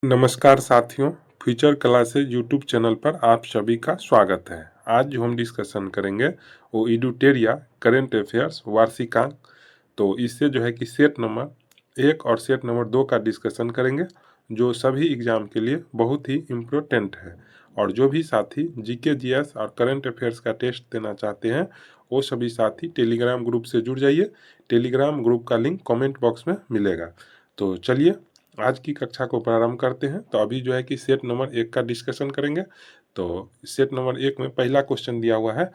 नमस्कार साथियों, future classes YouTube channel पर आप सभी का स्वागत है। आज जो हम डिस्कशन करेंगे वो इडुटेरिया करेंट अफेयर्स वार्षिकांक। तो इससे जो है कि सेट नंबर 1 और सेट नंबर 2 का डिस्कशन करेंगे, जो सभी एग्जाम के लिए बहुत ही इम्पोर्टेंट है। और जो भी साथी जीके जीएस और करेंट अफेयर्स का टेस्ट देना चाहते हैं वो सभी साथी टेलीग्राम ग्रुप से जुड़ जाइए। टेलीग्राम ग्रुप का लिंक कमेंट बॉक्स में मिलेगा। तो चलिए आज की कक्षा को प्रारंभ करते हैं। तो अभी जो है कि सेट नंबर 1 का डिस्कशन करेंगे। तो सेट नंबर 1 में पहला क्वेश्चन दिया हुआ है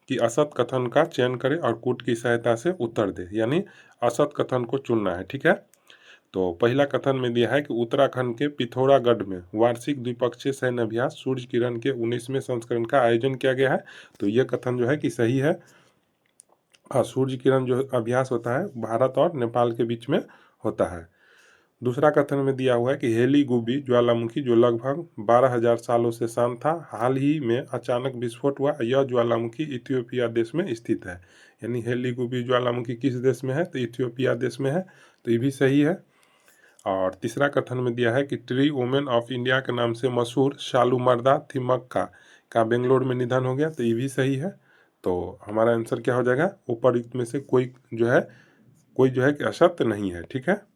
कि असत कथन का चयन करें और कूट की सहायता से उत्तर दे, यानी असत कथन को चुनना है। ठीक है, तो पहला कथन में दिया है कि उत्तराखंड के पिथौरागढ़ में वार्षिक द्विपक्षीय सैन्य अभ्यास सूर्य किरण के 19वें संस्करण का आयोजन किया गया है। तो यह कथन जो है कि सही है। सूर्य किरण जो अभ्यास होता है भारत और नेपाल के बीच में होता है। दूसरा कथन में दिया हुआ है कि हेलीगुबी ज्वालामुखी जो लगभग 12,000 सालों से शांत था, हाल ही में अचानक विस्फोट हुआ। यह ज्वालामुखी इथियोपिया देश में स्थित है। यानी हेलीगुबी ज्वालामुखी किस देश में है? तो इथियोपिया देश में है। तो ये भी सही है। और तीसरा कथन में दिया है कि ट्री वुमेन ऑफ इंडिया के नाम से मशहूर शालूमर्दा थिमक्का का बेंगलोर में निधन हो गया। तो ये भी सही है। तो हमारा आंसर क्या हो जाएगा? उपर्युक्त में से कोई जो है कि असत्य नहीं है। ठीक है।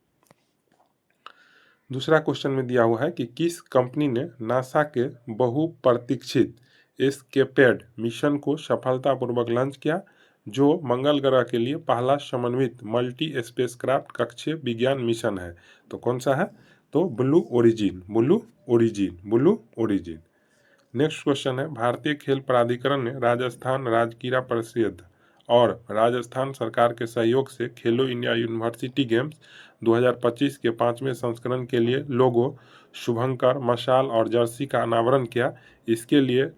दूसरा क्वेश्चन में दिया हुआ है कि किस कंपनी ने नासा के बहुप्रतीक्षित एस्केपेड मिशन को सफलतापूर्वक लॉन्च किया, जो मंगल ग्रह के लिए पहला समन्वित मल्टी स्पेसक्राफ्ट कक्षीय विज्ञान मिशन है। तो कौन सा है? तो ब्लू ओरिजिन। नेक्स्ट क्वेश्चन है, भारतीय खेल प्राधिकरण ने राजस्थान राजकीय परिषद और राजस्थान सरकार के सहयोग से खेलो इंडिया यूनिवर्सिटी गेम्स 2025 के 5वें संस्करण के लिए लोगो, शुभंकर, मशाल और जर्सी का अनावरण किया। इसके लिए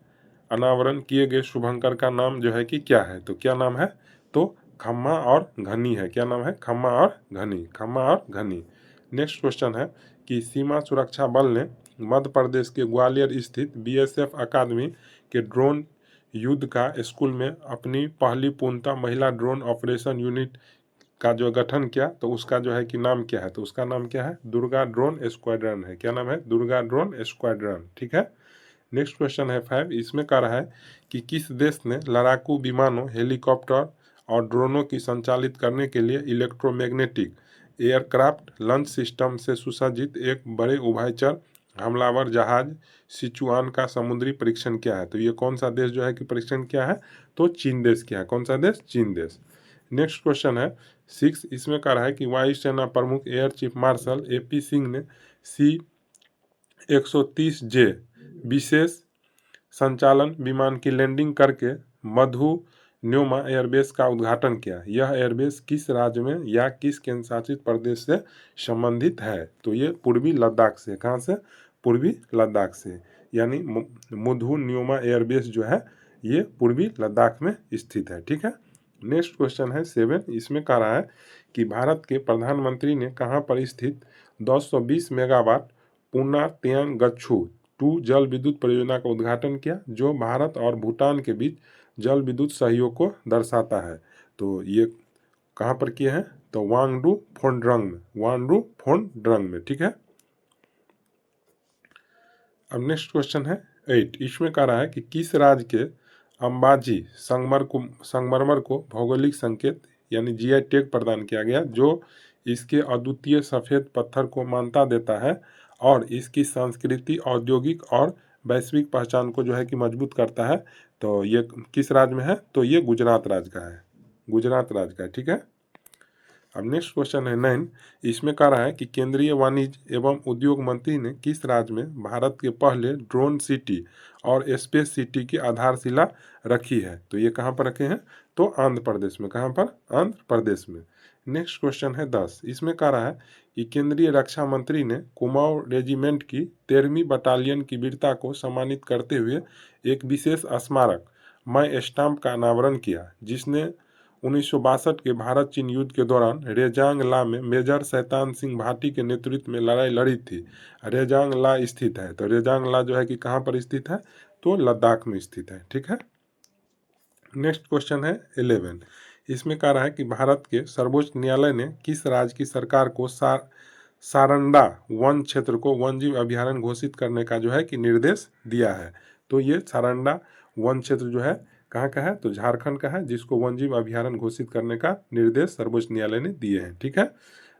अनावरण किए गए शुभंकर का नाम जो है कि क्या है? तो क्या नाम है? तो खम्मा और घनी है। क्या नाम है? खम्मा और घनी। नेक्स्ट क्वेश्चन है कि सीमा सुरक्षा बल ने मध्य प्रदेश के ग्वालियर स्थित बीएसएफ अकादमी के ड्रोन युद्ध का स्कूल में अपनी पहली पूर्णतः महिला ड्रोन ऑपरेशन यूनिट का जो गठन किया। तो उसका जो है कि नाम क्या है? तो उसका नाम क्या है? दुर्गा ड्रोन स्क्वाड्रन है। क्या नाम है? Durga drone squadron. ठीक है। नेक्स्ट क्वेश्चन है 5। इसमें कह रहा है कि किस देश ने लड़ाकू विमानों, हेलीकॉप्टर और ड्रोनों की संचालित करने के लिए इलेक्ट्रोमैग्नेटिक एयरक्राफ्ट लॉन्च सिस्टम से सुसज्जित एक बड़े उभयचर हमलावर जहाज सिचुआन का समुद्री परीक्षण किया है? तो ये कौन सा देश जो है कि परीक्षण किया है? तो चीन देश किया है। कौन सा देश? चीन देश। नेक्स्ट क्वेश्चन है 6। इसमें कह रहा है कि वायुसेना प्रमुख air chief marshal AP Singh ने C-130J विशेष संचालन विमान की लैंडिंग करके मधु न्योमा एयरबेस का उद्घाटन किया। यह एयरबेस किस राज्य में या किस केंद्र शासित प्रदेश से संबंधित है? तो ये पूर्वी लद्दाख से। कहाँ से? पूर्वी लद्दाख से। यानी मधु न्योमा एयरबेस जो है ये पूर्वी लद्दाख में स्थित है। ठीक है। नेक्स्ट क्वेश्चन है 7। इसमें कह रहा है कि भारत के प्रधानमंत्री ने कहाँ पर स्थित 220 मेगावाट पूना तेंग गच्छू 2 जल विद्युत परियोजना का उद्घाटन किया, जो भारत और भूटान के बीच जल विद्युत सहयोग को दर्शाता है। तो ये कहाँ पर किए हैं? तो वांगडू फोनड्रंग में। ठीक है। अब नेक्स्ट क्वेश्चन है 8। इसमें कह रहा है कि किस राज्य के अंबाजी संगमरमर को भौगोलिक संकेत यानी GI टैग प्रदान किया गया, जो इसके अद्वितीय सफ़ेद पत्थर को मान्यता देता है और इसकी संस्कृति, औद्योगिक और वैश्विक पहचान को जो है कि मजबूत करता है। तो ये किस राज्य में है? तो ये गुजरात राज्य का है। ठीक है। अब नेक्स्ट क्वेश्चन है 9। इसमें कह रहा है कि केंद्रीय वाणिज्य एवं उद्योग मंत्री ने किस राज्य में भारत के पहले ड्रोन सिटी और स्पेस सिटी की आधारशिला रखी है? तो ये कहाँ पर रखे हैं? तो आंध्र प्रदेश में। कहाँ पर? आंध्र प्रदेश में। नेक्स्ट क्वेश्चन है 10। इसमें कह रहा है कि केंद्रीय रक्षा मंत्री ने कुमाऊं रेजिमेंट की 13वीं बटालियन की वीरता को सम्मानित करते हुए एक विशेष स्मारक माई स्टाम्प का अनावरण किया, जिसने 1962 के भारत चीन युद्ध के दौरान रेजांग ला में मेजर शैतान सिंह भाटी के नेतृत्व में लड़ाई लड़ी थी। रेजांग ला स्थित है। तो रेजांग ला जो है कि कहाँ पर स्थित है? तो लद्दाख में स्थित है। ठीक है। नेक्स्ट क्वेश्चन है 11। इसमें कह रहा है कि भारत के सर्वोच्च न्यायालय ने किस राज्य की सरकार को सारंडा वन क्षेत्र को वन्यजीव अभयारण्य घोषित करने का जो है कि निर्देश दिया है। तो ये सारंडा वन क्षेत्र जो है कहाँ का है, तो झारखंड का है, जिसको वन्यजीव अभयारण्य घोषित करने का निर्देश सर्वोच्च न्यायालय ने दिए हैं। ठीक है।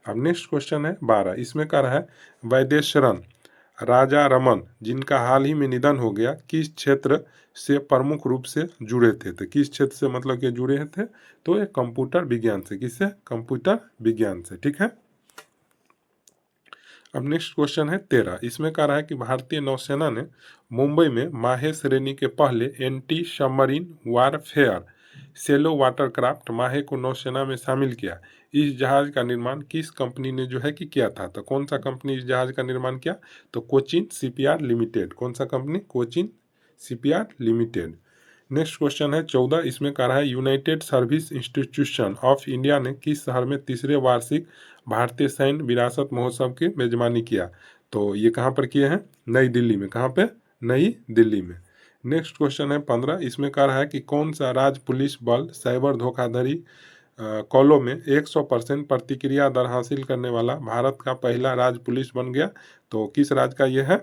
अब नेक्स्ट क्वेश्चन है 12, इसमें कह रहा है वैदेश्वरन राजा रमन जिनका हाल ही में निधन हो गया किस क्षेत्र से प्रमुख रूप से जुड़े थे। तो किस क्षेत्र से मतलब कि जुड़े थे, तो ये कंप्यूटर विज्ञान से। किससे, कंप्यूटर विज्ञान से। ठीक है। अब नेक्स्ट क्वेश्चन है 13, इसमें कह रहा है कि भारतीय नौसेना ने मुंबई में माहे श्रेणी के पहले एंटी सबमरीन वारफेयर सेलो वाटरक्राफ्ट माहे को नौसेना में शामिल किया। इस जहाज का निर्माण किस कंपनी ने जो है कि किया था। तो कौन सा कंपनी इस जहाज का निर्माण किया, तो कोचिन शिपयार्ड लिमिटेड। कौन सा company, Cochin shipyard limited. Next question है 14, इसमें कह रहा है United service institution of India ने किस शहर में तीसरे वार्षिक भारतीय सैन्य विरासत महोत्सव की मेजबानी किया। तो ये कहाँ पर किए हैं, नई दिल्ली में। कहाँ पे, नई दिल्ली में। नेक्स्ट क्वेश्चन है 15, इसमें कह रहा है कि कौन सा राज्य पुलिस बल साइबर धोखाधड़ी कॉलों में 100% प्रतिक्रिया दर हासिल करने वाला भारत का पहला राज्य पुलिस बन गया। तो किस राज्य का यह है,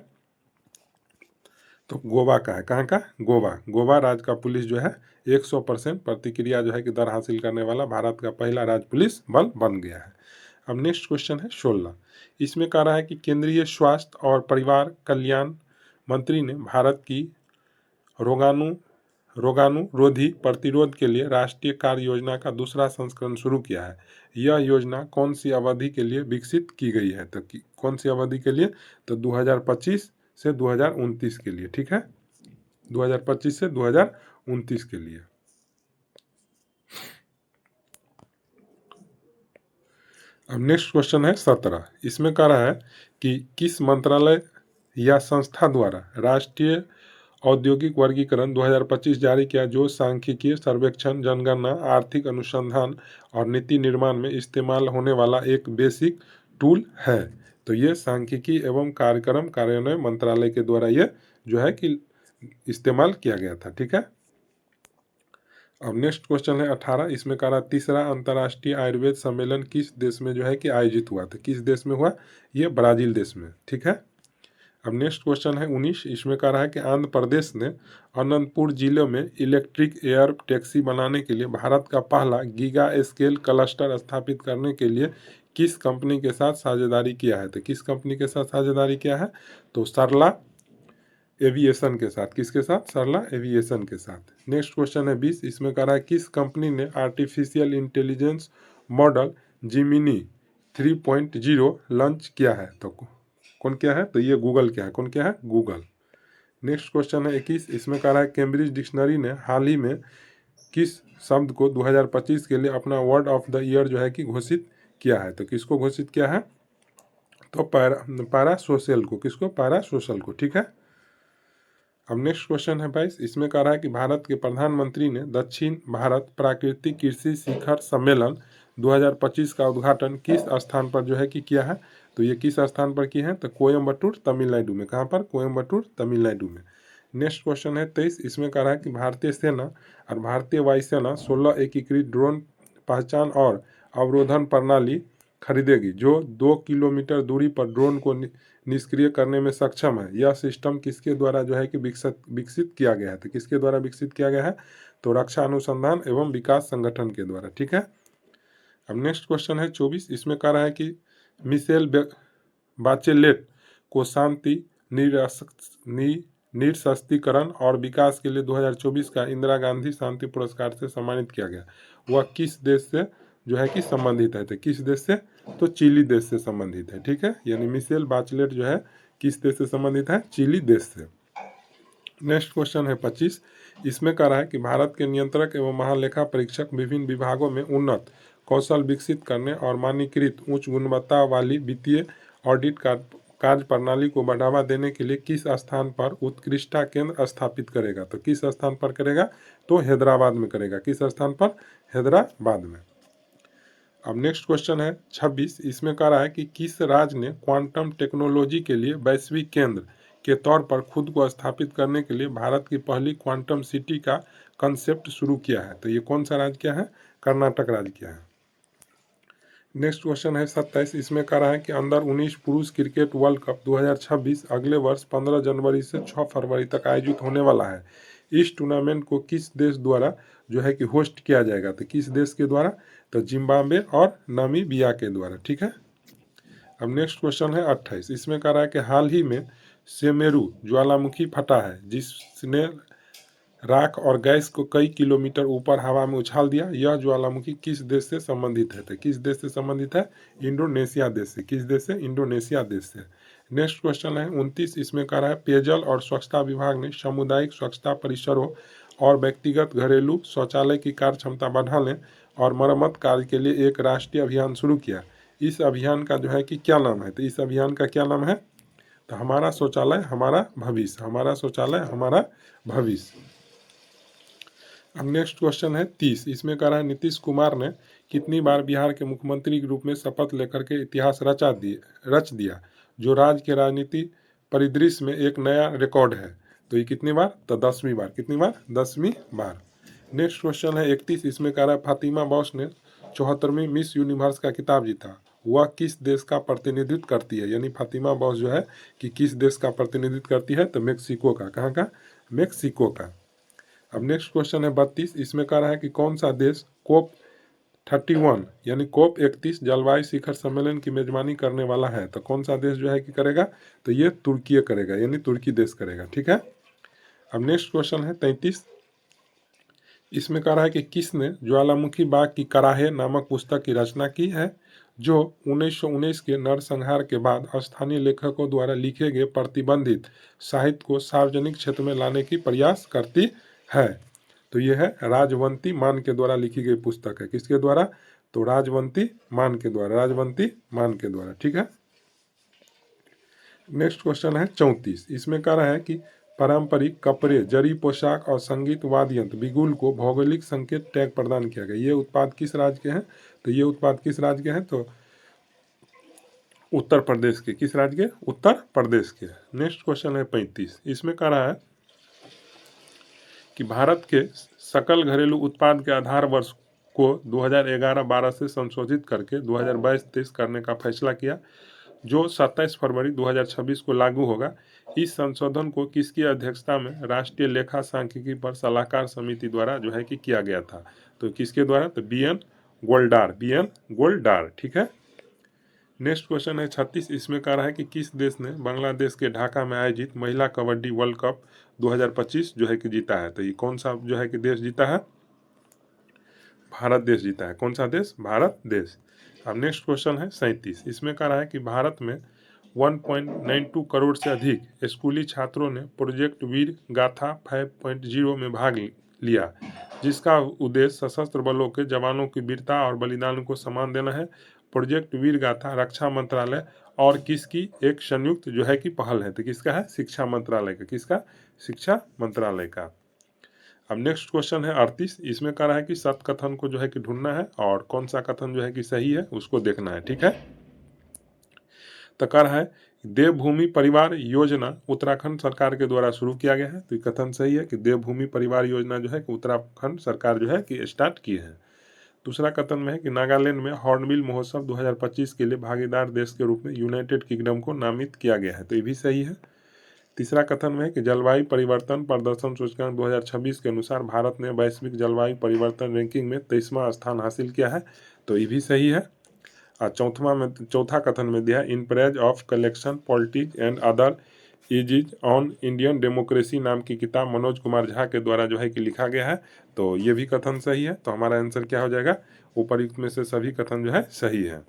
तो गोवा का है। कहाँ का, गोवा। गोवा राज्य का पुलिस जो है 100% प्रतिक्रिया जो है कि दर हासिल करने वाला भारत का पहला राज्य पुलिस बल बन गया है। अब नेक्स्ट क्वेश्चन है 16, इसमें कह रहा है कि केंद्रीय स्वास्थ्य और परिवार कल्याण मंत्री ने भारत की रोगाणुरोधी प्रतिरोध के लिए राष्ट्रीय कार्य योजना का दूसरा संस्करण शुरू किया है। यह योजना कौन सी अवधि के लिए विकसित की गई है। तो कौन सी अवधि के लिए, तो 2025 से 2029 के लिए। ठीक है, 2025 से 2029 के लिए। अब नेक्स्ट क्वेश्चन है 17, इसमें कह रहा है कि किस मंत्रालय या संस्था द्वारा राष्ट्रीय औद्योगिक वर्गीकरण 2025 जारी किया, जो सांख्यिकीय सर्वेक्षण, जनगणना, आर्थिक अनुसंधान और नीति निर्माण में इस्तेमाल होने वाला एक बेसिक टूल है। तो ये सांख्यिकी एवं कार्यक्रम कार्यान्वयन मंत्रालय के द्वारा ये जो है कि इस्तेमाल किया गया था। ठीक है। अब नेक्स्ट क्वेश्चन है 18, इसमें कह रहा तीसरा अंतर्राष्ट्रीय आयुर्वेद सम्मेलन किस देश में जो है कि आयोजित हुआ था। किस देश में हुआ, ये ब्राजील देश में। ठीक है। अब नेक्स्ट क्वेश्चन है 19, इसमें कह रहा है कि आंध्र प्रदेश ने अनंतपुर जिले में इलेक्ट्रिक एयर टैक्सी बनाने के लिए भारत का पहला गीगा स्केल क्लस्टर स्थापित करने के लिए किस कंपनी के साथ साझेदारी किया है। तो किस कंपनी के साथ साझेदारी किया है, तो सरला एविएशन के साथ। किसके साथ, सरला एविएशन के साथ। नेक्स्ट क्वेश्चन है 20, इसमें कह रहा है किस कंपनी ने artificial intelligence model Gemini 3.0 launch किया है। तो कौन क्या है, तो ये गूगल क्या है। कौन क्या है, गूगल। नेक्स्ट क्वेश्चन है 21, इसमें कह रहा है कैम्ब्रिज डिक्शनरी ने हाल ही में किस शब्द को 2025 के लिए अपना वर्ड ऑफ द ईयर जो है कि घोषित किया है। तो किसको घोषित किया है, तो पैरा सोशल को। किसको, पैरा सोशल को। ठीक है। अब नेक्स्ट क्वेश्चन है 22, इसमें कह रहा है कि भारत के प्रधानमंत्री ने दक्षिण भारत प्राकृतिक कृषि शिखर सम्मेलन 2025 का उद्घाटन किस स्थान पर जो है कि किया है। तो ये किस स्थान पर किए हैं, तो कोयम्बटूर तमिलनाडु में। कहाँ पर, कोयम्बटूर तमिलनाडु में। नेक्स्ट क्वेश्चन है 23, इसमें कह रहा है कि भारतीय सेना और भारतीय वायुसेना 16 एकीकृत ड्रोन पहचान और अवरोधन प्रणाली खरीदेगी जो 2 किलोमीटर दूरी पर ड्रोन को निष्क्रिय करने में सक्षम है। यह सिस्टम किसके द्वारा जो है कि विकसित किया गया है। तो किसके द्वारा विकसित किया गया है, तो रक्षा अनुसंधान एवं विकास संगठन के द्वारा। ठीक है। अब नेक्स्ट क्वेश्चन है 24, इसमें कह रहा है कि मिशेल बाचेलेट को शांति निरस्त्रीकरण और विकास के लिए 2024 का इंदिरा गांधी शांति पुरस्कार से सम्मानित किया गया। वह किस देश से जो है कि संबंधित है। तो किस देश से, तो चिली देश से संबंधित है। ठीक है, यानी मिशेल बाचलेट जो है किस देश से संबंधित है, चिली देश से। नेक्स्ट क्वेश्चन है 25, इसमें कह रहा है कि भारत के नियंत्रक एवं महालेखा परीक्षक विभिन्न विभागों में उन्नत कौशल विकसित करने और मानकीकृत उच्च गुणवत्ता वाली वित्तीय ऑडिट कार्य प्रणाली को बढ़ावा देने के लिए किस स्थान पर उत्कृष्टता केंद्र स्थापित करेगा। तो किस स्थान पर करेगा, तो हैदराबाद में करेगा। किस स्थान पर, हैदराबाद में। अब नेक्स्ट क्वेश्चन है 26, इसमें कह रहा है कि किस राज्य ने क्वांटम टेक्नोलॉजी के लिए वैश्विक केंद्र के तौर पर खुद को स्थापित करने के लिए भारत की पहली क्वांटम सिटी का कंसेप्ट शुरू किया है। तो ये कौन सा राज्य क्या है, कर्नाटक राज्य क्या है। नेक्स्ट क्वेश्चन है 27, इसमें कह रहा है कि अंडर 19 पुरुष क्रिकेट वर्ल्ड कप 2026 अगले वर्ष 15 जनवरी से 6 फरवरी तक आयोजित होने वाला है। इस टूर्नामेंट को किस देश द्वारा जो है कि होस्ट किया जाएगा? तो किस देश के द्वारा? तो जिम्बाब्वे और नामीबिया के द्वारा। ठीक है। अब नेक्स्ट क्वेश्चन है 28, इसमें कह रहा है कि हाल ही में सेमेरू ज्वालामुखी फटा है जिसने राख और गैस को कई किलोमीटर ऊपर हवा में उछाल दिया। यह ज्वालामुखी किस देश से संबंधित है? तो किस देश से संबंधित है? इंडोनेशिया देश से। किस देश से? इंडोनेशिया देश से। नेक्स्ट क्वेश्चन है 29, इसमें कह रहा है पेयजल और स्वच्छता विभाग ने सामुदायिक स्वच्छता परिसरों और व्यक्तिगत घरेलू शौचालय की कार्य क्षमता बढ़ाने और मरम्मत कार्य के लिए एक राष्ट्रीय अभियान शुरू किया। इस अभियान का जो है कि क्या नाम है? तो इस अभियान का क्या नाम है? तो हमारा शौचालय हमारा भविष्य। हमारा शौचालय हमारा भविष्य। अब नेक्स्ट क्वेश्चन है 30, इसमें कह रहा है नीतीश कुमार ने कितनी बार बिहार के मुख्यमंत्री के रूप में शपथ लेकर के इतिहास रच दिया, जो राज्य के राजनीति परिदृश्य में एक नया रिकॉर्ड है। तो ये कितनी बार? तो 10वीं बार। कितनी बार? 10वीं बार। नेक्स्ट क्वेश्चन है 31, इसमें कह रहा है फातिमा बॉस ने 74वीं मिस यूनिवर्स का खिताब जीता। वह किस देश का प्रतिनिधित्व करती है? यानी फातिमा बॉस जो है कि किस देश का प्रतिनिधित्व करती है? तो मेक्सिको का। कहाँ का? मेक्सिको का। अब नेक्स्ट क्वेश्चन है 32, इसमें कह रहा है कि कौन सा देश कोप 31 यानी कोप 31 जलवायु शिखर सम्मेलन की मेजबानी करने वाला है? तो कौन सा देश जो है कि करेगा? तो ये तुर्की करेगा, यानी तुर्की देश करेगा। ठीक है। अब नेक्स्ट क्वेश्चन है 33, इसमें कह रहा है कि किसने ज्वालामुखी बाग की कराहे नामक पुस्तक की रचना की है, जो 1919 के नरसंहार के बाद स्थानीय लेखकों द्वारा लिखे गए प्रतिबंधित साहित्य को सार्वजनिक क्षेत्र में लाने की प्रयास करती है। तो यह है राजवंती मान के द्वारा लिखी गई पुस्तक है। किसके द्वारा? तो राजवंती मान के द्वारा। राजवंती मान के द्वारा। ठीक है। नेक्स्ट क्वेश्चन है 34, इसमें कह रहा है कि पारंपरिक कपड़े, जरी पोशाक और संगीत वाद्य यंत्र बिगुल को भौगोलिक संकेत टैग प्रदान किया गया। ये उत्पाद किस राज्य के हैं? तो ये उत्पाद किस राज्य के हैं? तो उत्तर प्रदेश के। किस राज्य के? उत्तर प्रदेश के। नेक्स्ट क्वेश्चन है 35, इसमें कह रहा है कि भारत के सकल घरेलू उत्पाद के आधार वर्ष को 2011-12 से संशोधित करके 2022-23 करने का फैसला किया, जो 27 फरवरी 2026 को लागू होगा। इस संशोधन को किसकी अध्यक्षता में राष्ट्रीय लेखा सांख्यिकी पर सलाहकार समिति द्वारा जो है कि किया गया था? तो किसके द्वारा? तो बीएन गोल्डार। बीएन गोल्डार। ठीक है। नेक्स्ट क्वेश्चन है 36, इसमें कह रहा है कि किस देश ने बांग्लादेश के ढाका में आयोजित महिला कबड्डी वर्ल्ड कप 2025 जो है कि जीता है? तो ये कौन सा जो है कि देश जीता है? भारत देश जीता है। कौन सा देश? भारत देश। अब नेक्स्ट क्वेश्चन है 37, इसमें कह रहा है कि भारत में 1.92 करोड़ से अधिक स्कूली छात्रों ने प्रोजेक्ट वीर गाथा 5.0 में भाग लिया, जिसका उद्देश्य सशस्त्र बलों के जवानों की वीरता और बलिदान को सम्मान देना है। प्रोजेक्ट वीर गाथा रक्षा मंत्रालय और किसकी एक संयुक्त जो है कि पहल है? तो किसका है? शिक्षा मंत्रालय का। किसका? शिक्षा मंत्रालय का। अब नेक्स्ट क्वेश्चन है 38, इसमें कह रहा है कि सत्य कथन को जो है कि ढूंढना है और कौन सा कथन जो है कि सही है उसको देखना है। ठीक है। तो कह रहा है देवभूमि परिवार योजना उत्तराखंड सरकार के द्वारा शुरू किया गया है। तो ये कथन सही है कि देवभूमि परिवार योजना जो है कि उत्तराखंड सरकार जो है कि स्टार्ट की है। दूसरा कथन में है कि नागालैंड में हॉर्नबिल महोत्सव 2025 के लिए भागीदार देश के रूप में यूनाइटेड किंगडम को नामित किया गया है। तो ये भी सही है। तीसरा कथन में है कि जलवायु परिवर्तन प्रदर्शन सूचकांक 2026 के अनुसार भारत ने वैश्विक जलवायु परिवर्तन रैंकिंग में 23वां स्थान हासिल किया है। तो ये भी सही है। और चौथा कथन में दिया है in praise of collection politics and other is on Indian democracy नाम की किताब मनोज कुमार झा के द्वारा जो है कि लिखा गया है। तो ये भी कथन सही है। तो हमारा आंसर क्या हो जाएगा? उपर्युक्त में से सभी कथन जो है सही है।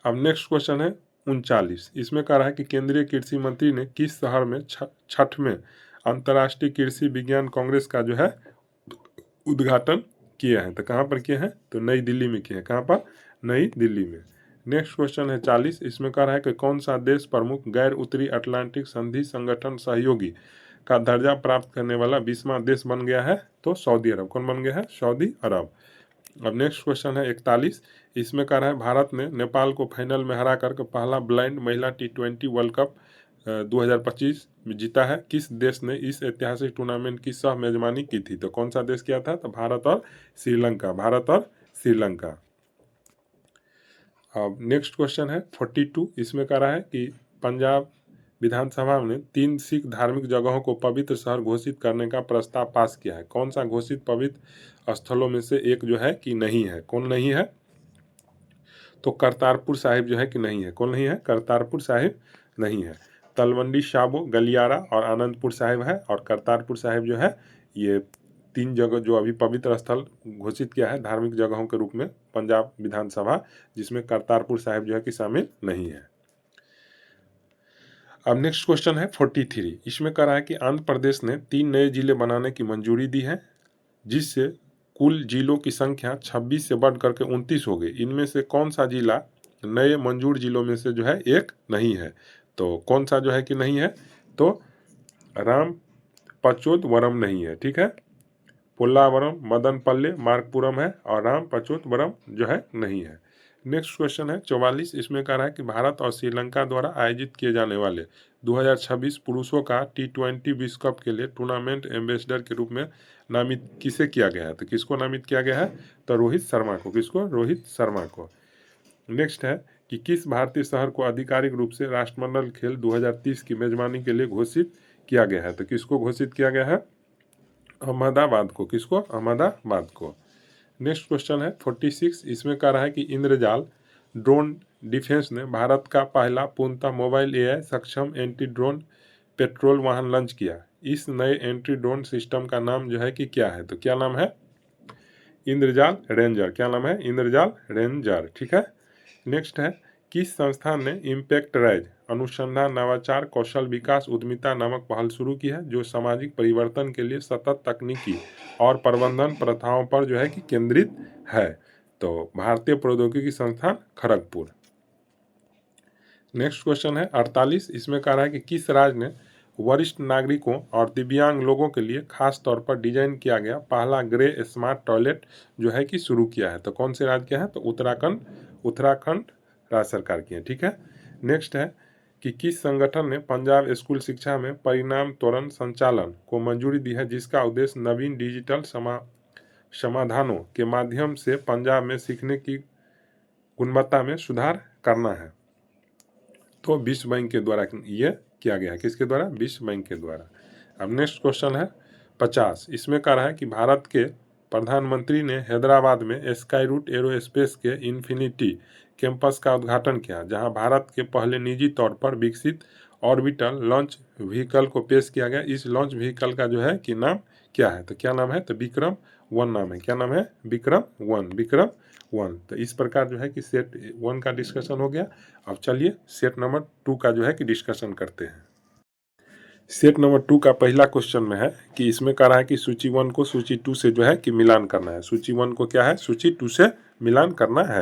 अब नेक्स्ट क्वेश्चन है 39, इसमें कह रहा है कि केंद्रीय कृषि मंत्री ने किस शहर में 6वें अंतर्राष्ट्रीय कृषि विज्ञान कांग्रेस का जो है उद्घाटन किया है? तो कहाँ पर किए हैं? तो नई दिल्ली में किए हैं। कहाँ पर? नई दिल्ली में। नेक्स्ट क्वेश्चन है 40, इसमें कह रहा है कि कौन सा देश प्रमुख गैर उत्तरी अटलांटिक संधि संगठन सहयोगी का दर्जा प्राप्त करने वाला 20वां देश बन गया है? तो सऊदी अरब। कौन बन गया है? सऊदी अरब। अब नेक्स्ट क्वेश्चन है 41, इसमें कह रहा है भारत ने नेपाल को फाइनल में हरा कर पहला ब्लाइंड महिला T20 वर्ल्ड कप 2025 में जीता है। किस देश ने इस ऐतिहासिक टूर्नामेंट की सह मेजबानी की थी? तो कौन सा देश किया था? तो भारत और श्रीलंका। भारत और श्रीलंका। अब नेक्स्ट क्वेश्चन है 42, इसमें कह रहा है कि पंजाब विधानसभा ने 3 सिख धार्मिक जगहों को पवित्र शहर घोषित करने का प्रस्ताव पास किया है। कौन सा घोषित पवित्र स्थलों में से एक जो है कि नहीं है? कौन नहीं है? तो करतारपुर साहिब जो है कि नहीं है। कौन नहीं है? करतारपुर साहिब नहीं है। तलवंडी साबो, गलियारा और आनंदपुर साहिब है, और करतारपुर साहिब जो है ये 3 जगह जो अभी पवित्र स्थल घोषित किया है धार्मिक जगहों के रूप में पंजाब विधानसभा, जिसमें करतारपुर साहिब जो है कि शामिल नहीं है। अब नेक्स्ट क्वेश्चन है 43, इसमें कह रहा है कि आंध्र प्रदेश ने 3 नए जिले बनाने की मंजूरी दी है, जिससे कुल जिलों की संख्या 26 से बढ़ करके 29 हो गई। इनमें से कौन सा जिला नए मंजूर जिलों में से जो है एक नहीं है? तो कौन सा जो है कि नहीं है? तो राम पचोदवरम नहीं है, ठीक है। पोल्लावरम, मदनपल्ले, मार्गपुरम है, और राम पचोदवरम जो है नहीं है। नेक्स्ट क्वेश्चन है 44, इसमें कह रहा है कि भारत और श्रीलंका द्वारा आयोजित किए जाने वाले 2026 पुरुषों का T20 विश्व कप के लिए टूर्नामेंट एम्बेसडर के रूप में नामित किसे किया गया है? तो किसको नामित किया गया है? तो रोहित शर्मा को। किसको? रोहित शर्मा को। नेक्स्ट है कि किस भारतीय शहर को आधिकारिक रूप से राष्ट्रमंडल खेल 2030 की मेजबानी के लिए घोषित किया गया है? तो किसको घोषित किया गया है? अहमदाबाद को। किसको? अहमदाबाद को। नेक्स्ट क्वेश्चन है 46, इसमें कह रहा है कि इंद्रजाल ड्रोन डिफेंस ने भारत का पहला पूर्णतः मोबाइल AI सक्षम एंटी ड्रोन पेट्रोल वाहन लॉन्च किया। इस नए एंटी ड्रोन सिस्टम का नाम जो है कि क्या है? तो क्या नाम है? इंद्रजाल रेंजर। क्या नाम है? इंद्रजाल रेंजर, ठीक है। नेक्स्ट है किस संस्थान ने इम्पैक्ट राइज अनुसंधान नवाचार कौशल विकास उद्यमिता नामक पहल शुरू की है, जो सामाजिक परिवर्तन के लिए सतत तकनीकी और प्रबंधन प्रथाओं पर जो है कि केंद्रित है? तो भारतीय प्रौद्योगिकी संस्थान खड़गपुर। नेक्स्ट क्वेश्चन है 48, इसमें कह रहा है कि किस राज्य ने वरिष्ठ नागरिकों और दिव्यांग लोगों के लिए खास तौर पर डिजाइन किया गया पहला ग्रे स्मार्ट टॉयलेट जो है कि शुरू किया है? तो कौन से राज्य के हैं? तो उत्तराखंड राज्य सरकार की है, ठीक है। नेक्स्ट है कि किस संगठन ने पंजाब स्कूल शिक्षा में परिणाम त्वरण संचालन को मंजूरी दी है, जिसका उद्देश्य नवीन डिजिटल समाधानों के माध्यम से पंजाब में सीखने की गुणवत्ता में सुधार करना है? तो विश्व बैंक के द्वारा ये किया गया है। किसके द्वारा? विश्व बैंक के द्वारा। अब नेक्स्ट क्वेश्चन है 50, इसमें कह रहा है कि भारत के प्रधानमंत्री ने हैदराबाद में स्काई रूट एरोस्पेस के इन्फिनिटी कैंपस का उद्घाटन किया, जहां भारत के पहले निजी तौर पर विकसित ऑर्बिटल लॉन्च व्हीकल को पेश किया गया। इस लॉन्च व्हीकल का जो है कि नाम क्या है? तो क्या नाम है? तो विक्रम-1 नाम है। क्या नाम है? विक्रम-1। तो इस प्रकार जो है कि सेट 1 का डिस्कशन हो गया। अब चलिए सेट नंबर 2 का जो है कि डिस्कशन करते हैं। सेट नंबर 2 का पहला क्वेश्चन में है कि इसमें कह रहा है कि सूची 1 को सूची 2 से जो है कि मिलान करना है। सूची 1 को क्या है? सूची 2 से मिलान करना है।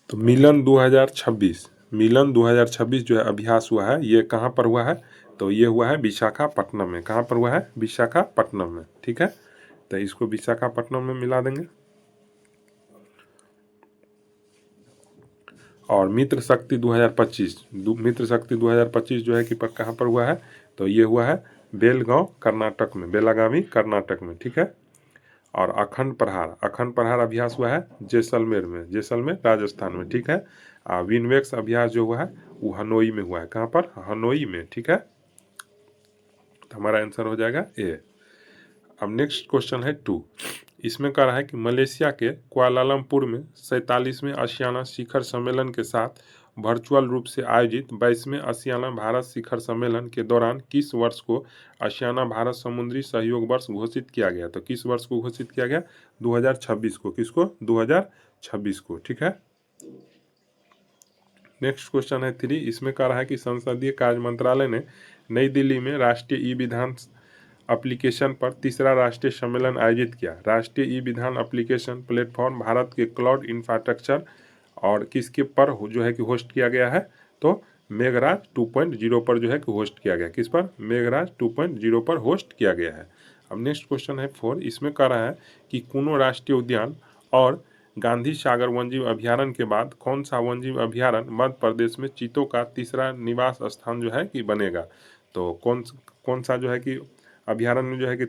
तो मिलन 2026 जो है अभ्यास हुआ है, ये कहाँ पर हुआ है? तो ये हुआ है विशाखापट्टनम में। कहाँ पर हुआ है? विशाखापट्टनम में, ठीक है। तो इसको विशाखापट्टनम में मिला देंगे। और मित्र शक्ति 2025 जो है कि कहाँ पर हुआ है? तो ये हुआ है बेलगांव कर्नाटक में, बेलागावी कर्नाटक में, ठीक है। और अखंड प्रहार अभ्यास हुआ है जैसलमेर राजस्थान में, ठीक है। विनवेक्स अभ्यास जो हुआ है वो हनोई में हुआ है। कहाँ पर? हनोई में, ठीक है। तो हमारा आंसर हो जाएगा ए। अब नेक्स्ट क्वेश्चन है 2, इसमें कह रहा है कि मलेशिया के कुआलालंपुर में 47वें आसियाना शिखर सम्मेलन के साथ वर्चुअल रूप से आयोजित 22वें आसियाना भारत शिखर सम्मेलन के दौरान किस वर्ष को आसियाना भारत समुद्री सहयोग वर्ष घोषित किया गया? तो किस वर्ष को घोषित किया गया? 2026 को। किसको? 2026 को, ठीक है। नेक्स्ट क्वेश्चन है 3, इसमें कह रहा है कि संसदीय कार्य मंत्रालय ने नई दिल्ली में राष्ट्रीय ई-विधान एप्लीकेशन पर तीसरा राष्ट्रीय सम्मेलन आयोजित किया। राष्ट्रीय ई-विधान एप्लीकेशन प्लेटफॉर्म भारत के क्लाउड इंफ्रास्ट्रक्चर और किसके पर जो है कि होस्ट किया गया है? तो मेघराज 2.0 पर जो है कि होस्ट किया गया। किस पर? मेघराज 2.0 पर होस्ट किया गया है। अब नेक्स्ट क्वेश्चन है 4, इसमें कह रहा है कि कुनो राष्ट्रीय उद्यान और गांधी सागर वन्यजीव अभ्यारण्य के बाद कौन सा वन्यजीव अभ्यारण्य मध्य प्रदेश में चीतों का तीसरा निवास स्थान जो है कि बनेगा? तो कौन सा जो है कि अभ्यारण्य में जो है कि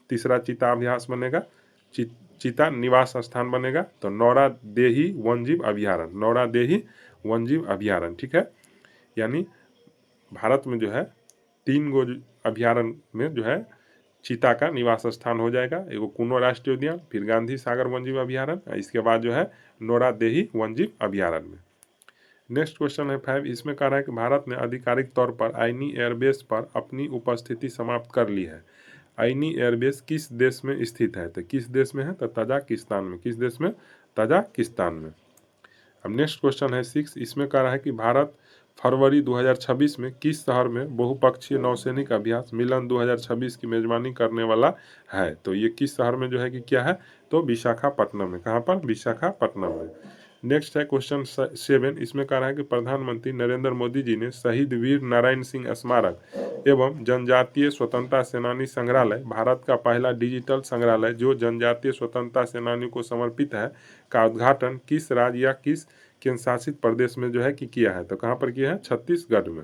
तीसरा चीता अभ्यास बनेगा, चीता निवास स्थान बनेगा? तो नौरा देही वन्यजीव वन्यजीव अभ्यारण्य, ठीक है। यानी भारत में जो है 3 गो अभ्यारण्य में जो है चीता का निवास स्थान हो जाएगा। एगो कुनो राष्ट्रीय उद्यान, फिर गांधी सागर वन्यजीव अभ्यारण्य, इसके बाद जो है नोरादेही वन्यजीव अभ्यारण्य में। नेक्स्ट क्वेश्चन है 5, इसमें कह रहा है कि भारत ने आधिकारिक तौर पर आइनी एयरबेस पर अपनी उपस्थिति समाप्त कर ली है। आइनी एयरबेस किस देश में स्थित है? तो किस देश में है? तो तजाकिस्तान में। किस देश में? तजाकिस्तान में। अब नेक्स्ट क्वेश्चन है 6, इसमें कह रहा है कि भारत फरवरी 2026 में किस शहर में बहुपक्षीय नौसैनिक अभ्यास मिलन 2026 की मेजबानी करने वाला है? तो ये किस शहर में जो है कि क्या है? तो विशाखापट्टनम में। कहाँ पर? विशाखापट्टनम में। नेक्स्ट है क्वेश्चन 7, इसमें कह रहा है कि प्रधानमंत्री नरेंद्र मोदी जी ने शहीद वीर नारायण सिंह स्मारक एवं जनजातीय स्वतंत्रता सेनानी संग्रहालय, भारत का पहला डिजिटल संग्रहालय जो जनजातीय स्वतंत्रता सेनानियों को समर्पित है, का उद्घाटन किस राज्य या किस केंद्र शासित प्रदेश में जो है कि किया है? तो कहाँ पर किया है? छत्तीसगढ़ में।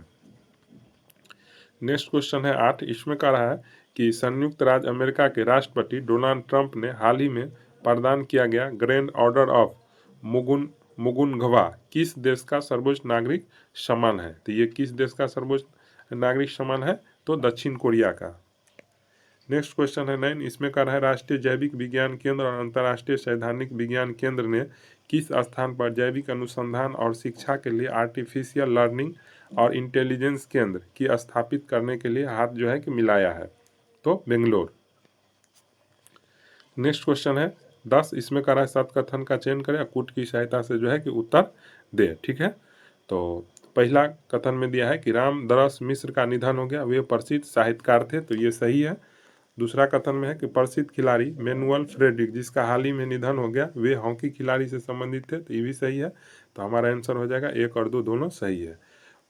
नेक्स्ट क्वेश्चन है 8, इसमें कह रहा है कि संयुक्त राज्य अमेरिका के राष्ट्रपति डोनाल्ड ट्रंप ने हाल ही में प्रदान किया गया ग्रैंड ऑर्डर ऑफ मुगुनगवा किस देश का सर्वोच्च नागरिक सम्मान है? तो ये किस देश का सर्वोच्च नागरिक सम्मान है? तो दक्षिण कोरिया का। नेक्स्ट क्वेश्चन है 9, इसमें कह रहा है राष्ट्रीय जैविक विज्ञान केंद्र और अंतर्राष्ट्रीय सैद्धांतिक विज्ञान केंद्र ने किस स्थान पर जैविक अनुसंधान और शिक्षा के लिए आर्टिफिशियल लर्निंग और इंटेलिजेंस केंद्र की स्थापित करने के लिए हाथ जो है कि मिलाया है? तो बेंगलोर। नेक्स्ट क्वेश्चन है 10, इसमें कह रहा है सतकथन का चयन करें, कूट की सहायता से जो है कि उत्तर दे, ठीक है। तो पहला कथन में दिया है कि रामदरस मिश्र का निधन हो गया, वे प्रसिद्ध साहित्यकार थे, तो ये सही है। दूसरा कथन में है कि प्रसिद्ध खिलाड़ी मैनुअल फ्रेडरिक जिसका हाल ही में निधन हो गया, वे हॉकी खिलाड़ी से संबंधित थे, तो ये भी सही है। तो हमारा आंसर हो जाएगा 1 और 2 दोनों सही है।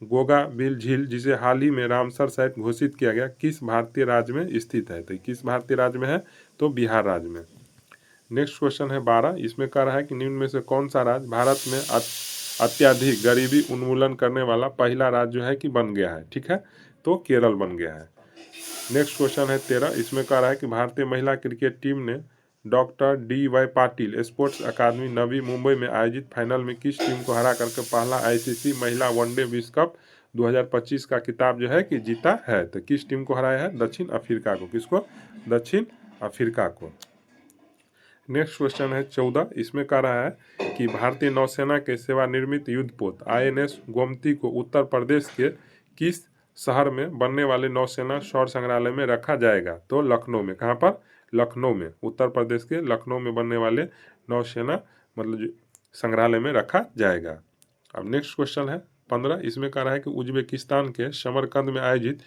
गोगा बिल झील जिसे हाल ही में रामसर साइट घोषित किया गया किस भारतीय राज्य में स्थित है? तो किस भारतीय राज्य में है? तो बिहार राज्य में। नेक्स्ट क्वेश्चन है 12, इसमें कह रहा है कि निम्न में से कौन सा राज्य भारत में अत्यधिक गरीबी उन्मूलन करने वाला पहला राज्य जो है कि बन गया है? ठीक है, तो केरल बन गया है। नेक्स्ट क्वेश्चन है 13, इसमें कह रहा है कि भारतीय महिला क्रिकेट टीम ने doctor DY Patil sports academy Navi Mumbai में आयोजित फाइनल में किस टीम को हरा करके पहला ICC महिला वनडे विश्व कप 2025 का खिताब जो है कि जीता है? तो किस टीम को हराया है? दक्षिण अफ्रीका को। किसको? दक्षिण अफ्रीका को। नेक्स्ट क्वेश्चन है 14, इसमें कह रहा है कि भारतीय नौसेना के सेवानिवृत्त युद्धपोत INS गोमती को उत्तर प्रदेश के किस शहर में बनने वाले नौसेना सौर संग्रहालय में रखा जाएगा? तो लखनऊ में। कहाँ पर? लखनऊ में। उत्तर प्रदेश के लखनऊ में बनने वाले नौसेना मतलब संग्रहालय में रखा जाएगा। अब नेक्स्ट क्वेश्चन है 15, इसमें कह रहा है कि उज्बेकिस्तान के समरकंद में आयोजित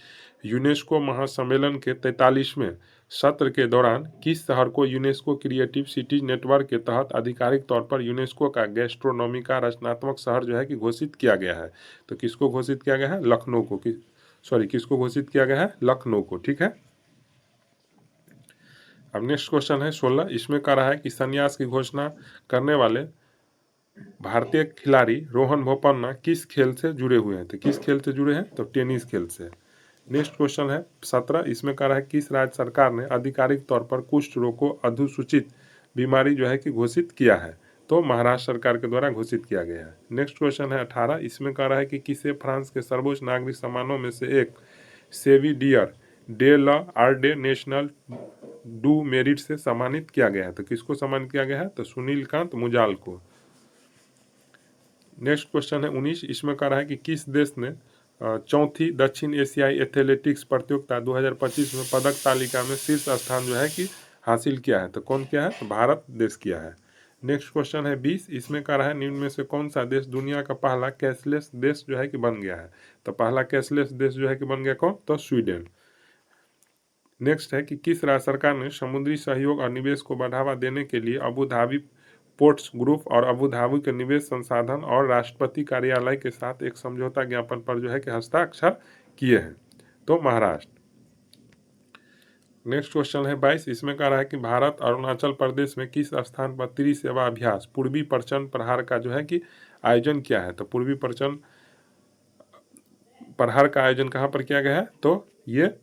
यूनेस्को महासम्मेलन के 43वें सत्र के दौरान किस शहर को यूनेस्को क्रिएटिव सिटीज नेटवर्क के तहत आधिकारिक तौर पर यूनेस्को का गैस्ट्रोनॉमी का रचनात्मक शहर जो है कि घोषित किया गया है? तो किसको घोषित किया गया है? लखनऊ को। किसको घोषित किया गया है? लखनऊ को, ठीक है। अब नेक्स्ट क्वेश्चन है 16, इसमें कह रहा है कि संन्यास की घोषणा करने वाले भारतीय खिलाड़ी रोहन बोपन्ना किस खेल से जुड़े हुए हैं? तो किस खेल से जुड़े हैं? तो टेनिस खेल से। नेक्स्ट क्वेश्चन है 17, इसमें कह रहा है किस राज्य सरकार ने आधिकारिक तौर पर कुष्ठ रोग को अधुसूचित बीमारी जो है कि घोषित किया है? तो महाराष्ट्र सरकार के द्वारा घोषित किया गया है। नेक्स्ट क्वेश्चन है 18, इसमें कह रहा है कि किसे फ्रांस के सर्वोच्च नागरिक सम्मानों में से एक सेविडियर डे ल आर्डे नेशनल डू मेरिट से सम्मानित किया गया है? तो किसको सम्मानित किया गया है? तो सुनील कांत मुजाल को। नेक्स्ट क्वेश्चन है 19, इसमें कह रहा है कि किस देश ने चौथी दक्षिण एशियाई एथलेटिक्स प्रतियोगिता 2025 में पदक तालिका में शीर्ष स्थान जो है कि हासिल किया है? तो कौन किया है? तो भारत देश किया है। नेक्स्ट क्वेश्चन है 20, इसमें कह रहा है निम्न में से कौन सा देश दुनिया का पहला कैशलेस देश जो है कि बन गया है? तो पहला कैशलेस देश जो है कि बन गया कौन? तो स्वीडन। नेक्स्ट है कि किस राज्य सरकार ने समुद्री सहयोग और निवेश को बढ़ावा देने के लिए अबू धाबी पोर्ट्स ग्रुप और अबू धाबी के निवेश संसाधन और राष्ट्रपति कार्यालय के साथ एक समझौता ज्ञापन पर जो है कि हस्ताक्षर किए हैं? तो महाराष्ट्र। नेक्स्ट क्वेश्चन है 22, इसमें कह रहा है कि भारत अरुणाचल प्रदेश में किस स्थान पर त्रिसेवा अभ्यास पूर्वी प्रचंड प्रहार का जो है कि आयोजन किया है? तो पूर्वी प्रचंड प्रहार का आयोजन कहाँ पर किया गया है? तो ये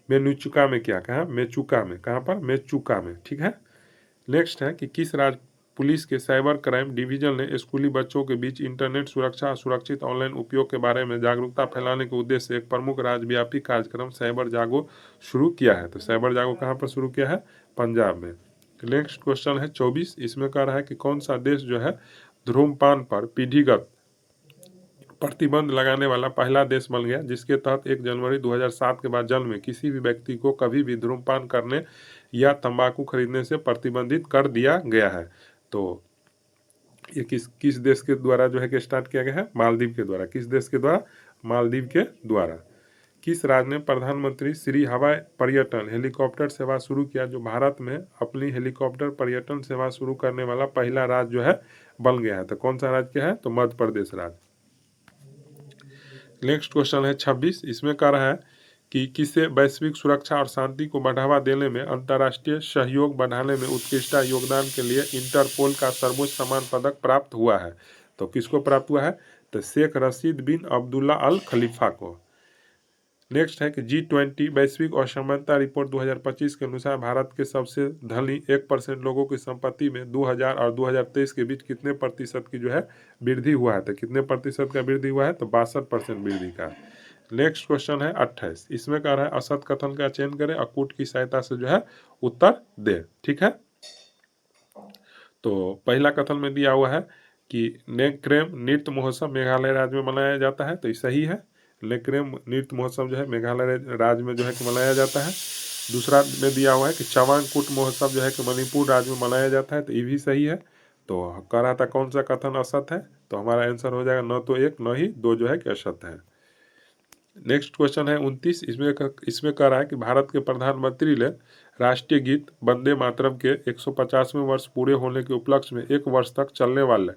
मेचुका में। कहाँ? मेचुका में। कहाँ पर? मेचुका में, ठीक है। नेक्स्ट है कि किस राज्य पुलिस के साइबर क्राइम डिवीजन ने स्कूली बच्चों के बीच इंटरनेट सुरक्षा और सुरक्षित ऑनलाइन उपयोग के बारे में जागरूकता फैलाने के उद्देश्य से एक प्रमुख राज्यव्यापी कार्यक्रम साइबर जागो शुरू किया है। तो साइबर जागो कहाँ पर शुरू किया है? पंजाब में। नेक्स्ट क्वेश्चन है 24, इसमें कह रहा है कि कौन सा देश जो है धूम्रपान पर पीढ़ीगत प्रतिबंध लगाने वाला पहला देश बन गया, जिसके तहत 1 जनवरी 2007 के बाद जन्मे किसी भी व्यक्ति को कभी भी धूम्रपान करने या तंबाकू खरीदने से प्रतिबंधित कर दिया गया है। तो ये किस देश के द्वारा जो है कि स्टार्ट किया गया है? मालदीव के द्वारा। किस देश के द्वारा? मालदीव के द्वारा। किस राज्य ने प्रधानमंत्री श्री हवाई पर्यटन हेलीकॉप्टर सेवा शुरू किया, जो भारत में अपनी हेलीकॉप्टर पर्यटन सेवा शुरू करने वाला पहला राज्य जो है बन गया है? तो कौन सा राज्य क्या है? तो मध्य प्रदेश राज्य। नेक्स्ट क्वेश्चन है 26, इसमें कह रहा है कि किसे वैश्विक सुरक्षा और शांति को बढ़ावा देने में अंतर्राष्ट्रीय सहयोग बढ़ाने में उत्कृष्ट योगदान के लिए इंटरपोल का सर्वोच्च सम्मान पदक प्राप्त हुआ है? तो किसको प्राप्त हुआ है? तो शेख रशीद बिन अब्दुल्ला अल खलीफा को। नेक्स्ट है कि G20 वैश्विक असमानता रिपोर्ट 2025 के अनुसार भारत के सबसे धनी 1% लोगों की संपत्ति में 2000 और 2023 के बीच कितने प्रतिशत की जो है वृद्धि हुआ है? तो कितने प्रतिशत का वृद्धि हुआ है? तो 62% वृद्धि का। नेक्स्ट क्वेश्चन है 28, इसमें कह रहा है असत कथन का चयन करें, अकूट की सहायता से जो है उत्तर दे। ठीक है, तो पहला कथन में दिया हुआ है कि नेक्रेम नृत्य महोत्सव मेघालय राज्य में मनाया जाता है, तो ये सही है। नेक्रेम नृत्य महोत्सव जो है मेघालय राज्य में जो है कि मनाया जाता है। दूसरा में दिया हुआ है कि चवांगकुट महोत्सव जो है कि मणिपुर राज्य में मनाया जाता है, तो ये भी सही है। तो कह रहा था कौन सा कथन असत है? तो हमारा आंसर हो जाएगा न तो 1 न ही 2 जो है कि असत है। नेक्स्ट क्वेश्चन है 29, इसमें कह रहा है कि भारत के प्रधानमंत्री ने राष्ट्रीय गीत वंदे मातरम के 150वें वर्ष पूरे होने के उपलक्ष्य में 1 वर्ष तक चलने वाले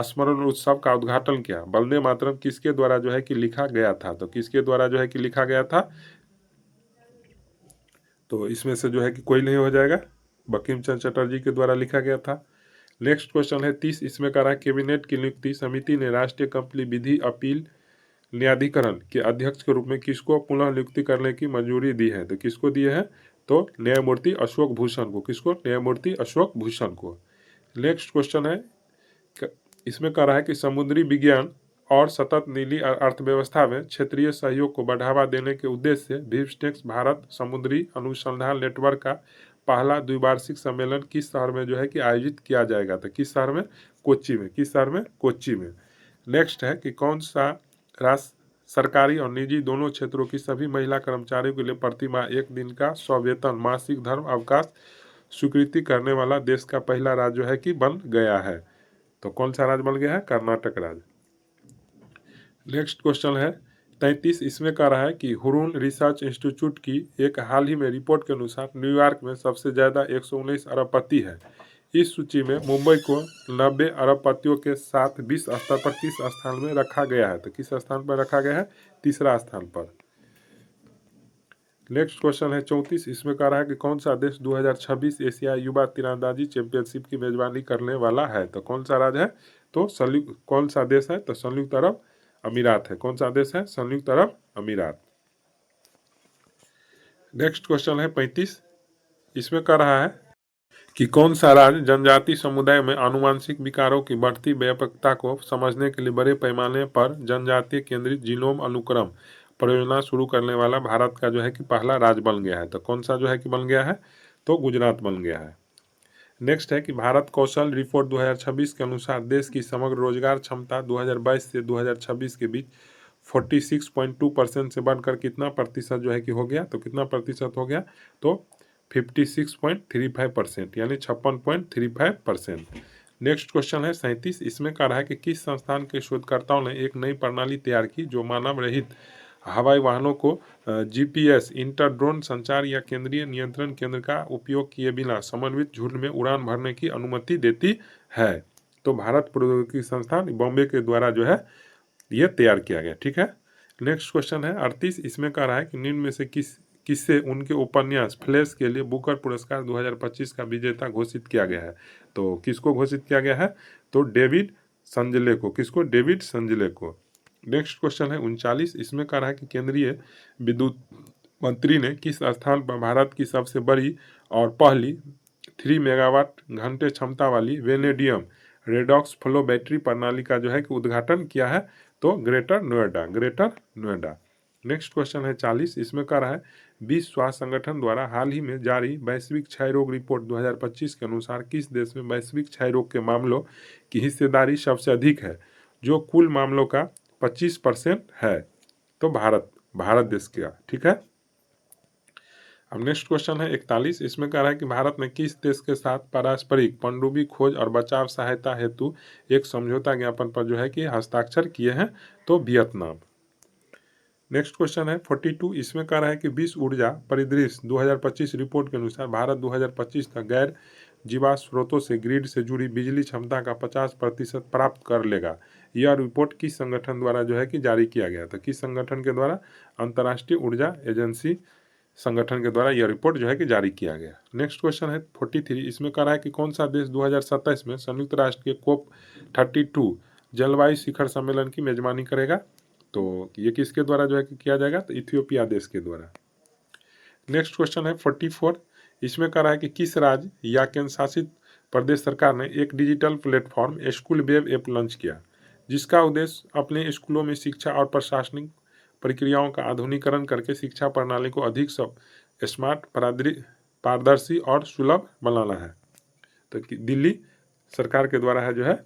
स्मरण उत्सव का उद्घाटन किया। वंदे मातरम किसके द्वारा जो है कि लिखा गया था? तो किसके द्वारा जो है कि लिखा गया था? तो इसमें से जो है कि कोई नहीं हो जाएगा, बंकिम चंद्र चटर्जी के द्वारा लिखा गया था। नेक्स्ट क्वेश्चन है 30, इसमें कह रहा है कैबिनेट की नियुक्ति समिति ने राष्ट्रीय कंपनी विधि अपील न्यायाधिकरण के अध्यक्ष के रूप में किसको पुनः नियुक्ति करने की मंजूरी दी है? तो किसको दिए है? तो न्यायमूर्ति अशोक भूषण को। किसको? न्यायमूर्ति अशोक भूषण को। नेक्स्ट क्वेश्चन है, इसमें कह रहा है कि समुद्री विज्ञान और सतत नीली अर्थव्यवस्था में क्षेत्रीय सहयोग को बढ़ावा देने के उद्देश्य से बिम्स्टेक भारत समुद्री अनुसंधान नेटवर्क का पहला द्विवार्षिक सम्मेलन किस शहर में जो है कि आयोजित किया जाएगा? तो किस शहर में? कोच्चि में। किस शहर में? कोच्चि में। नेक्स्ट है कि कौन सा राज्य सरकारी और निजी दोनों क्षेत्रों की सभी महिला कर्मचारियों के लिए प्रतिमाह 1 दिन का सवेतन मासिक धर्म अवकाश स्वीकृति करने वाला देश का पहला राज्य है कि बन गया है? तो कौन सा राज्य बन गया है? कर्नाटक राज्य। नेक्स्ट क्वेश्चन है 33, इसमें कह रहा है कि हुरून रिसर्च इंस्टीट्यूट की एक हाल ही में रिपोर्ट के अनुसार न्यूयॉर्क में सबसे ज़्यादा 119 अरबपति है। इस सूची में मुंबई को 90 अरबपतियों के साथ विश्व स्तर पर किस स्थान में रखा गया है? तो किस स्थान पर रखा गया है? तीसरा स्थान पर। नेक्स्ट क्वेश्चन है 34, इसमें कह रहा है कि कौन सा देश 2026 एशिया युवा तीरंदाजी चैंपियनशिप की मेजबानी करने वाला है? तो कौन सा राज्य है? तो कौन सा देश है? तो संयुक्त अरब अमीरात है। कौन सा देश है? संयुक्त अरब अमीरात। नेक्स्ट क्वेश्चन है 35, इसमें कह रहा है कि कौन सा राज्य जनजाति समुदाय में आनुवंशिक विकारों की बढ़ती व्यापकता को समझने के लिए बड़े पैमाने पर जनजातीय केंद्रित जीनोम अनुक्रम परियोजना शुरू करने वाला भारत का जो है कि पहला राज्य बन गया है? तो कौन सा जो है कि बन गया है? तो गुजरात बन गया है। नेक्स्ट है कि भारत कौशल रिपोर्ट 2026 के अनुसार देश की समग्र रोजगार क्षमता 2022 से 2026 के बीच 46.2% से बढ़कर कितना प्रतिशत जो है कि हो गया? तो कितना प्रतिशत हो गया? तो 56.35%, यानी 56.35%। नेक्स्ट क्वेश्चन है 37, इसमें कह रहा है कि किस संस्थान के शोधकर्ताओं ने एक नई प्रणाली तैयार की जो मानव रहित हवाई वाहनों को GPS, इंटर ड्रोन संचार या केंद्रीय नियंत्रण केंद्र का उपयोग किए बिना समन्वित झुंड में उड़ान भरने की अनुमति देती है? तो भारत प्रौद्योगिकी संस्थान बॉम्बे के द्वारा जो है ये तैयार किया गया। ठीक है, नेक्स्ट क्वेश्चन है 38, इसमें कह रहा है कि निम्न में से किससे उनके उपन्यास फ्लैश के लिए बुकर पुरस्कार 2025 का विजेता घोषित किया गया है? तो किसको घोषित किया गया है? तो डेविड संजले को। किसको? डेविड संजले को। नेक्स्ट क्वेश्चन है 39, इसमें कह रहा है कि केंद्रीय विद्युत मंत्री ने किस स्थान पर भारत की सबसे बड़ी और पहली 3 मेगावाट घंटे क्षमता वाली वेनेडियम रेडॉक्स फ्लो बैटरी प्रणाली का जो है कि उद्घाटन किया है, तो ग्रेटर नोएडा। नेक्स्ट क्वेश्चन है 40, इसमें कह रहा है विश्व स्वास्थ्य संगठन द्वारा हाल ही में जारी वैश्विक क्षय रोग रिपोर्ट 2025 के अनुसार किस देश में वैश्विक क्षय रोग के मामलों की हिस्सेदारी सबसे अधिक है, जो कुल मामलों का 25% है? तो भारत देश का। ठीक है। अब नेक्स्ट क्वेश्चन है 41, इसमें कह रहा है कि भारत ने किस देश के साथ पारस्परिक पनडुब्बी खोज और बचाव सहायता हेतु एक समझौता ज्ञापन पर जो है कि हस्ताक्षर किए हैं? तो वियतनाम। नेक्स्ट क्वेश्चन है 42, इसमें कह रहा है कि विश्व ऊर्जा परिदृश्य 2025 रिपोर्ट के अनुसार भारत 2025 तक गैर जीवाश्म स्रोतों से ग्रिड से जुड़ी बिजली क्षमता का 50% प्राप्त कर लेगा। यह रिपोर्ट किस संगठन द्वारा जो है कि जारी किया गया? तो किस संगठन के द्वारा? अंतर्राष्ट्रीय ऊर्जा एजेंसी संगठन के द्वारा यह रिपोर्ट जो है कि जारी किया गया। नेक्स्ट क्वेश्चन है 43, इसमें कह रहा है कि कौन सा देश 2027 में संयुक्त राष्ट्र के COP32 जलवायु शिखर सम्मेलन की मेजबानी करेगा? तो ये किसके द्वारा जो है कि किया जाएगा? तो इथियोपिया देश के द्वारा। नेक्स्ट क्वेश्चन है 44, इसमें कह रहा है कि किस राज्य या केंद्र शासित प्रदेश सरकार ने एक digital platform school web app launch किया, जिसका उद्देश्य अपने स्कूलों में शिक्षा और प्रशासनिक प्रक्रियाओं का आधुनिकीकरण करके शिक्षा प्रणाली को अधिक स्मार्ट, पारदर्शी और सुलभ बनाना है? तो दिल्ली सरकार के द्वारा है जो है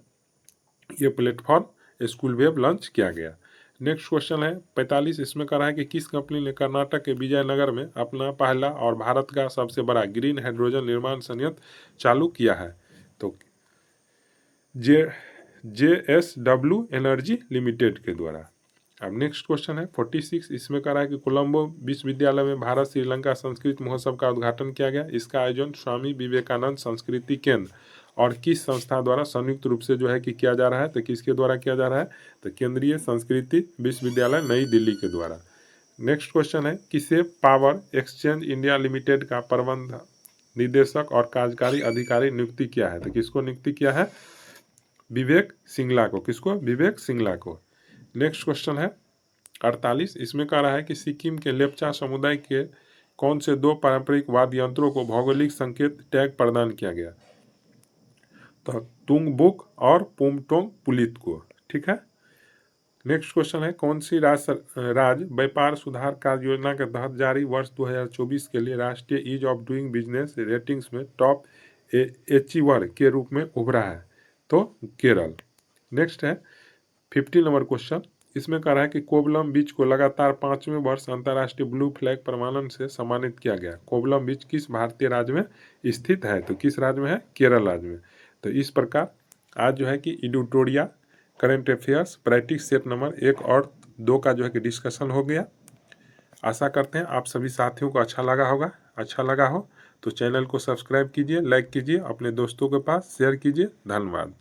ये प्लेटफॉर्म स्कूल वेब लॉन्च किया गया। नेक्स्ट क्वेश्चन है 45, इसमें कह रहा है कि किस कंपनी ने कर्नाटक के विजयनगर में अपना पहला और भारत का सबसे बड़ा ग्रीन हाइड्रोजन निर्माण संयंत्र चालू किया है? तो JSW एनर्जी लिमिटेड के द्वारा। अब नेक्स्ट क्वेश्चन है 46, इसमें कह रहा है कि कोलंबो विश्वविद्यालय में भारत श्रीलंका संस्कृत महोत्सव का उद्घाटन किया गया। इसका आयोजन स्वामी विवेकानंद संस्कृति केंद्र और किस संस्था द्वारा संयुक्त रूप से जो है कि किया जा रहा है? तो किसके द्वारा किया जा रहा है? तो केंद्रीय संस्कृति विश्वविद्यालय नई दिल्ली के द्वारा। नेक्स्ट क्वेश्चन है किसे पावर एक्सचेंज इंडिया लिमिटेड का प्रबंध निदेशक और कार्यकारी अधिकारी नियुक्ति किया है? तो किसको नियुक्ति किया है? विवेक सिंगला को। किसको? विवेक सिंगला को। नेक्स्ट क्वेश्चन है 48, इसमें कह रहा है कि सिक्किम के लेप्चा समुदाय के कौन से 2 पारंपरिक वाद्य यंत्रों को भौगोलिक संकेत टैग प्रदान किया गया? तो तुंगबुक और पुमटोंग पुलित को। ठीक है। नेक्स्ट क्वेश्चन है कौन सी राज्य व्यापार सुधार कार्य योजना के तहत जारी वर्ष 2024 के लिए राष्ट्रीय ease of doing business ratings में टॉप अचीवर के रूप में उभरा है? तो केरल। नेक्स्ट है 50 नंबर क्वेश्चन, इसमें कह रहा है कि कोवलम बीच को लगातार 5वें वर्ष अंतर्राष्ट्रीय ब्लू फ्लैग प्रमाणन से सम्मानित किया गया। कोवलम बीच किस भारतीय राज्य में स्थित है? तो किस राज्य में है? केरल राज्य में। तो इस प्रकार आज जो है कि editorial current affairs practice set number 1 और 2 का जो है कि डिस्कशन हो गया। आशा करते हैं आप सभी साथियों को अच्छा लगा हो तो चैनल को सब्सक्राइब कीजिए, लाइक कीजिए, अपने दोस्तों के पास शेयर कीजिए। धन्यवाद।